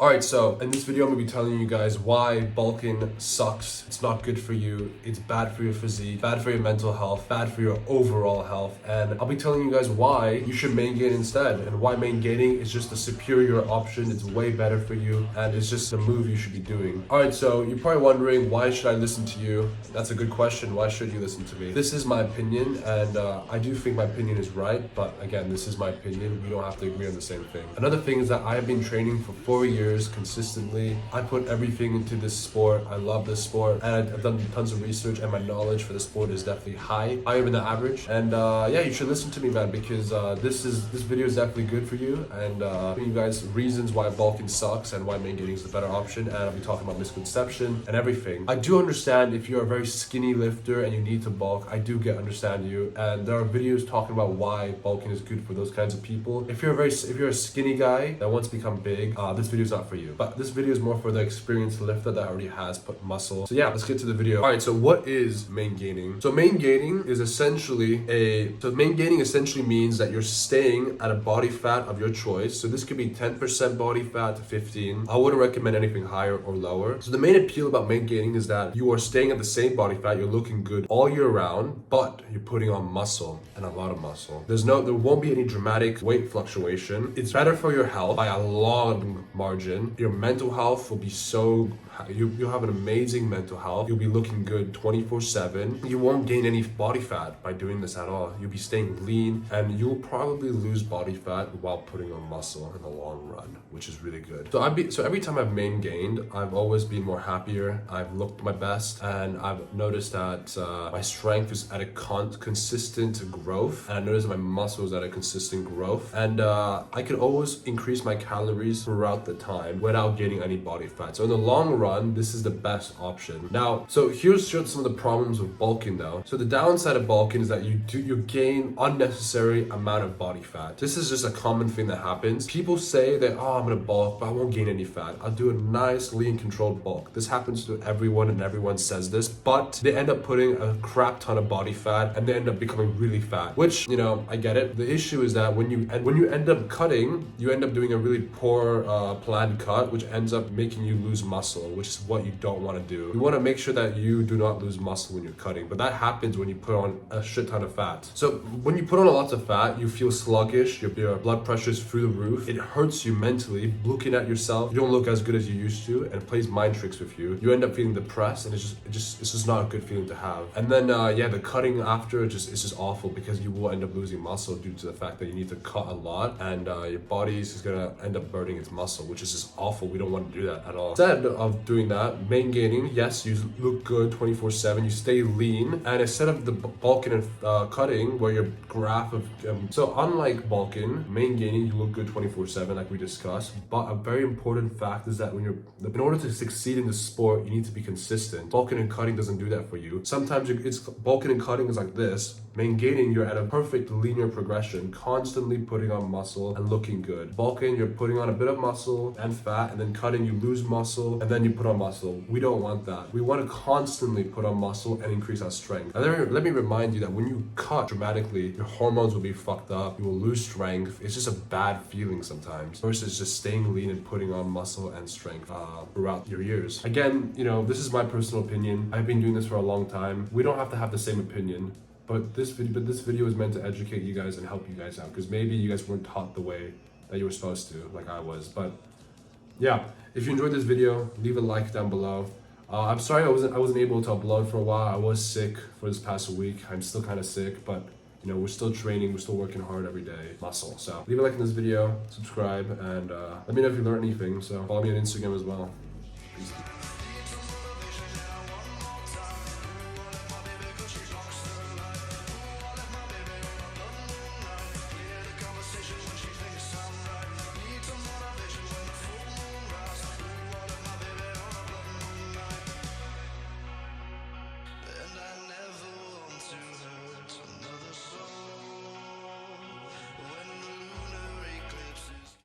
Alright, so in this video I'm going to be telling you guys why bulking sucks. It's not good for you. It's bad for your physique, bad for your mental health, bad for your overall health. And I'll be telling you guys why you should Maingain instead, and why Maingaining is just a superior option. It's way better for you, and it's just a move you should be doing. Alright, so you're probably wondering, why should I listen to you? That's a good question. Why should you listen to me? This is my opinion, and I do think my opinion is right, but again, this is my opinion. We don't have to agree on the same thing. Another thing is that I have been training for 4 years consistently. I put everything into this sport. I love this sport, and I've done tons of research, and my knowledge for the sport is definitely higher than the average. And yeah, you should listen to me, man, because this video is definitely good for you, and you guys reasons why bulking sucks and why Maingaining is the better option. And I'll be talking about misconception and everything. I do understand if you're a very skinny lifter and you need to bulk. I do understand you, and there are videos talking about why bulking is good for those kinds of people. If you're a skinny guy that wants to become big, this video is not for you. But this video is more for the experienced lifter that already has put muscle. So yeah, let's get to the video. All right, so what is Maingaining? So Maingaining essentially means that you're staying at a body fat of your choice. So this could be 10% body fat to 15. I wouldn't recommend anything higher or lower. So the main appeal about Maingaining is that you are staying at the same body fat, you're looking good all year round, but you're putting on muscle, and a lot of muscle. There won't be any dramatic weight fluctuation. It's better for your health by a long margin. Your mental health will be you'll have an amazing mental health. You'll be looking good 24/7. You won't gain any body fat by doing this at all. You'll be staying lean, and you'll probably lose body fat while putting on muscle in the long run, which is really good. So every time I've Maingained, I've always been more happier. I've looked my best, and I've noticed that my strength is at a consistent growth, and I noticed that my muscles at a consistent growth, and I could always increase my calories throughout the time without gaining any body fat. So in the long run, this is the best option. Now, so here's some of the problems with bulking though. So the downside of bulking is that you gain unnecessary amount of body fat. This is just a common thing that happens. People say that, oh, I'm gonna bulk, but I won't gain any fat. I'll do a nice lean controlled bulk. This happens to everyone, and everyone says this, but they end up putting a crap ton of body fat, and they end up becoming really fat, which, I get it. The issue is that when you end up cutting, you end up doing a really poor planned cut, which ends up making you lose muscle, which is what you don't want to do. You want to make sure that you do not lose muscle when you're cutting, but that happens when you put on a shit ton of fat. So when you put on a lot of fat, you feel sluggish, your blood pressure is through the roof, it hurts you mentally, looking at yourself, you don't look as good as you used to, and it plays mind tricks with you. You end up feeling depressed, and it's just not a good feeling to have. And then yeah, the cutting after, it's just awful, because you will end up losing muscle due to the fact that you need to cut a lot, and your body is gonna end up burning its muscle, which is just awful. We don't want to do that at all. Instead of doing that, Maingaining, yes, you look good 24/7, you stay lean, and instead of the bulking and cutting, where your graph of so unlike bulking, Maingaining, you look good 24/7, like we discussed. But a very important fact is that in order to succeed in the sport, you need to be consistent. Bulking and cutting doesn't do that for you. Sometimes it's bulking and cutting is like this. Maingaining, you're at a perfect linear progression, constantly putting on muscle and looking good. Bulking, you're putting on a bit of muscle and fat, and then cutting, you lose muscle, and then you put on muscle. We don't want that. We want to constantly put on muscle and increase our strength. And let me remind you that when you cut dramatically, your hormones will be fucked up, you will lose strength. It's just a bad feeling sometimes, versus just staying lean and putting on muscle and strength throughout your years. Again, this is my personal opinion. I've been doing this for a long time. We don't have to have the same opinion. But this video is meant to educate you guys and help you guys out, because maybe you guys weren't taught the way that you were supposed to, like I was. But yeah, if you enjoyed this video, leave a like down below. I'm sorry I wasn't able to upload for a while. I was sick for this past week. I'm still kind of sick, but we're still training, we're still working hard every day. Muscle. So leave a like in this video, subscribe, and let me know if you learned anything. So follow me on Instagram as well. Peace.